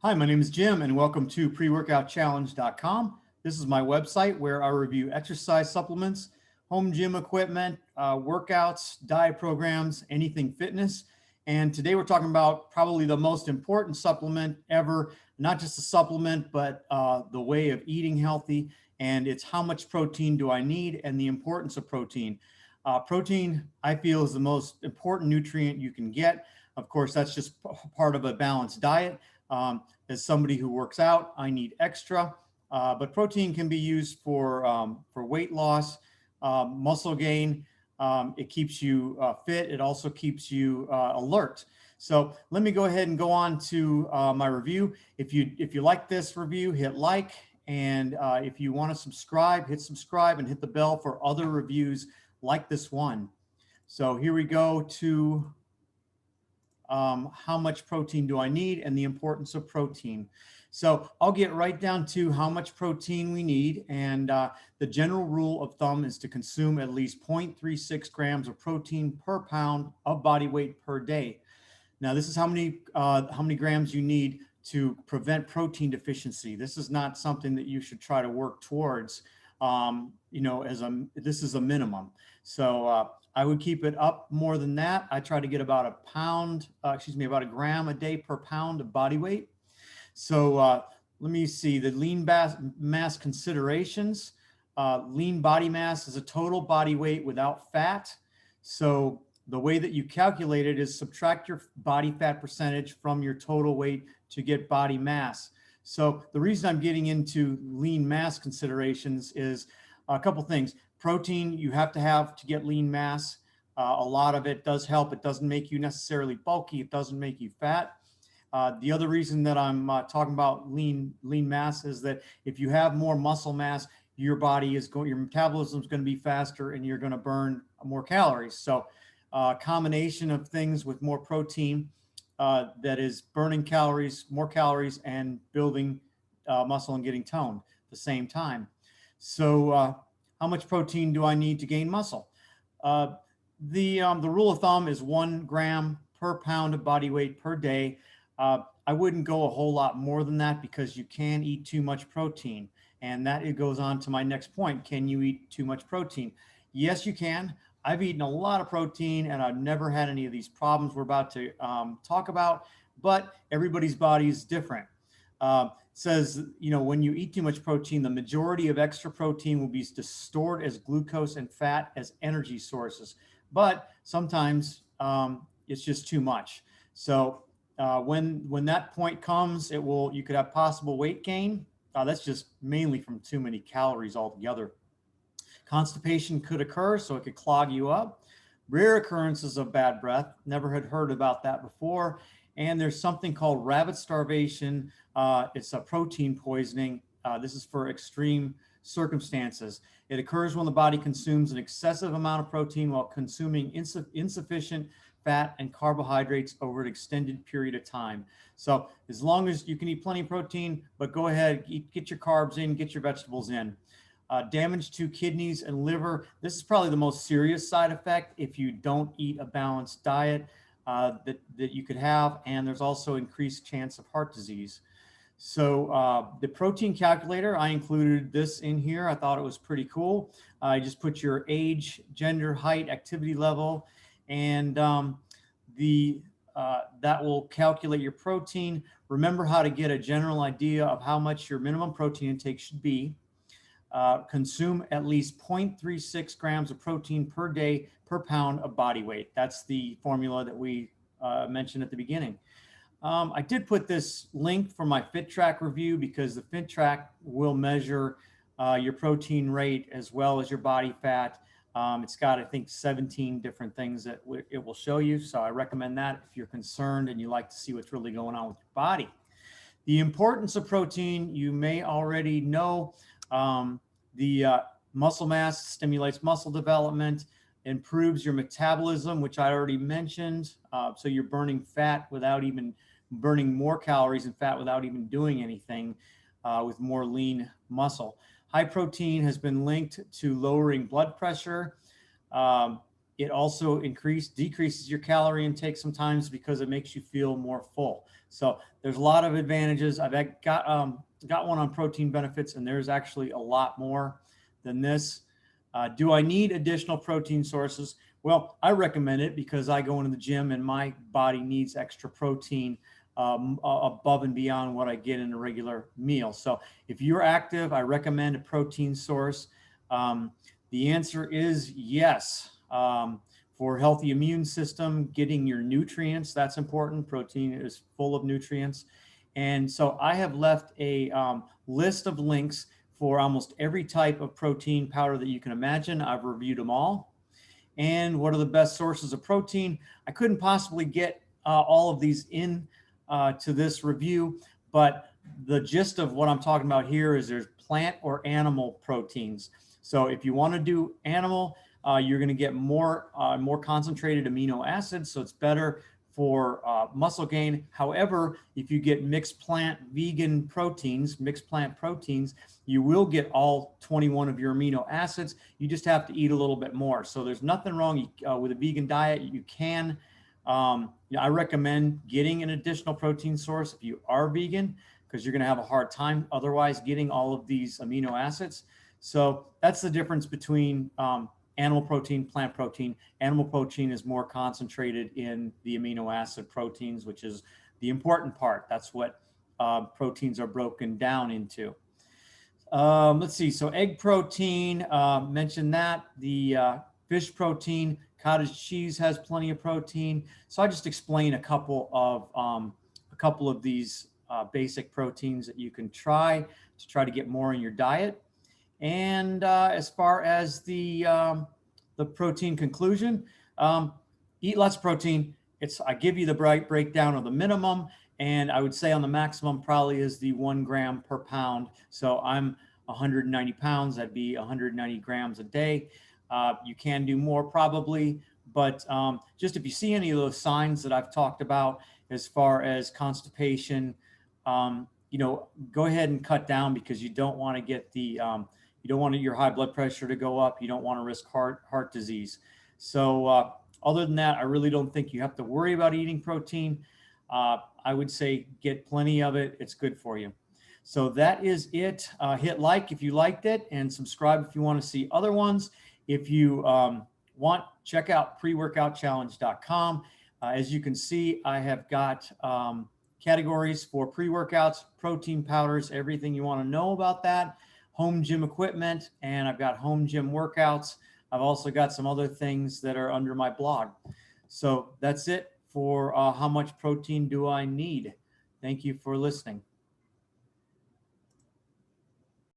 Hi, my name is Jim, and welcome to preworkoutchallenge.com. This is my website where I review exercise supplements, home gym equipment, workouts, diet programs, anything fitness. And today we're talking about probably the most important supplement ever, not just a supplement, but the way of eating healthy. And it's how much protein do I need and the importance of protein. Protein, I feel, is the most important nutrient you can get. Of course, that's just part of a balanced diet. As somebody who works out, I need extra, but protein can be used for weight loss, muscle gain. It keeps you fit. It also keeps you alert. So let me go ahead and go on to my review. If you like this review, hit like, and if you want to subscribe, hit subscribe and hit the bell for other reviews like this one. So here we go to how much protein do I need and the importance of protein. So I'll get right down to how much protein we need. And the general rule of thumb is to consume at least 0.36 grams of protein per pound of body weight per day. Now, this is how many grams you need to prevent protein deficiency. This is not something that you should try to work towards. This is a minimum. So I would keep it up more than that. I try to get about about a gram a day per pound of body weight. So let me see the lean mass considerations. Lean body mass is a total body weight without fat. So the way that you calculate it is subtract your body fat percentage from your total weight to get body mass. So the reason I'm getting into lean mass considerations is a couple things. Protein you have to get lean mass. A lot of it does help. It doesn't make you necessarily bulky. It doesn't make you fat. The other reason that I'm talking about lean mass is that if you have more muscle mass, your metabolism is going to be faster and you're going to burn more calories. So combination of things with more protein that is burning more calories and building muscle and getting toned at the same time. So how much protein do I need to gain muscle? The rule of thumb is 1 gram per pound of body weight per day. I wouldn't go a whole lot more than that because you can eat too much protein. And it goes on to my next point. Can you eat too much protein? Yes, you can. I've eaten a lot of protein and I've never had any of these problems we're about to talk about, but everybody's body is different. Says, when you eat too much protein, the majority of extra protein will be stored as glucose and fat as energy sources. But sometimes it's just too much. So when that point comes, you could have possible weight gain. That's just mainly from too many calories altogether. Constipation could occur, so it could clog you up. Rare occurrences of bad breath. Never had heard about that before. And there's something called rabbit starvation. It's a protein poisoning. This is for extreme circumstances. It occurs when the body consumes an excessive amount of protein while consuming insufficient fat and carbohydrates over an extended period of time. So as long as you can eat plenty of protein, but go ahead, get your carbs in, get your vegetables in. Damage to kidneys and liver. This is probably the most serious side effect if you don't eat a balanced diet that you could have. And there's also increased chance of heart disease. So the protein calculator, I included this in here. I thought it was pretty cool. You just put your age, gender, height, activity level, and that will calculate your protein. Remember how to get a general idea of how much your minimum protein intake should be. Consume at least 0.36 grams of protein per day per pound of body weight. That's the formula that we mentioned at the beginning. I did put this link for my FitTrack review because the FitTrack will measure your protein rate as well as your body fat. It's got, I think, 17 different things that it will show you. So I recommend that if you're concerned and you like to see what's really going on with your body. The importance of protein, you may already know. The muscle mass stimulates muscle development, improves your metabolism, which I already mentioned. So you're burning fat without even burning more calories and fat without even doing anything with more lean muscle. High protein has been linked to lowering blood pressure, It also decreases your calorie intake sometimes because it makes you feel more full. So there's a lot of advantages. I've got one on protein benefits, and there's actually a lot more than this. Do I need additional protein sources? Well, I recommend it because I go into the gym and my body needs extra protein above and beyond what I get in a regular meal. So if you're active, I recommend a protein source. The answer is yes. For healthy immune system, getting your nutrients, that's important. Protein is full of nutrients. And so I have left a list of links for almost every type of protein powder that you can imagine. I've reviewed them all. And what are the best sources of protein? I couldn't possibly get all of these in to this review, but the gist of what I'm talking about here is there's plant or animal proteins. So if you want to do animal, you're going to get more concentrated amino acids, so it's better for muscle gain. However, if you get mixed plant proteins, you will get all 21 of your amino acids. You just have to eat a little bit more. So there's nothing wrong with a vegan diet. You can. I recommend getting an additional protein source if you are vegan, because you're going to have a hard time otherwise getting all of these amino acids. So that's the difference between animal protein, plant protein. Animal protein is more concentrated in the amino acid proteins, which is the important part. That's what proteins are broken down into. Let's see. So egg protein, mentioned that. The fish protein, cottage cheese has plenty of protein. So I just explain a couple of these basic proteins that you can try to get more in your diet. And as far as the protein conclusion, eat lots of protein. I give you the breakdown of the minimum, and I would say on the maximum probably is the 1 gram per pound. So I'm 190 pounds. That'd be 190 grams a day. You can do more probably, but just if you see any of those signs that I've talked about as far as constipation, go ahead and cut down, because you don't want to get you don't want your high blood pressure to go up. You don't want to risk heart disease. So other than that, I really don't think you have to worry about eating protein. I would say get plenty of it. It's good for you. So that is it. Hit like if you liked it, and subscribe if you want to see other ones. If you want, check out preworkoutchallenge.com. As you can see, I have got categories for pre-workouts, protein powders, everything you want to know about that, home gym equipment, and I've got home gym workouts. I've also got some other things that are under my blog. So that's it for how much protein do I need. Thank you for listening.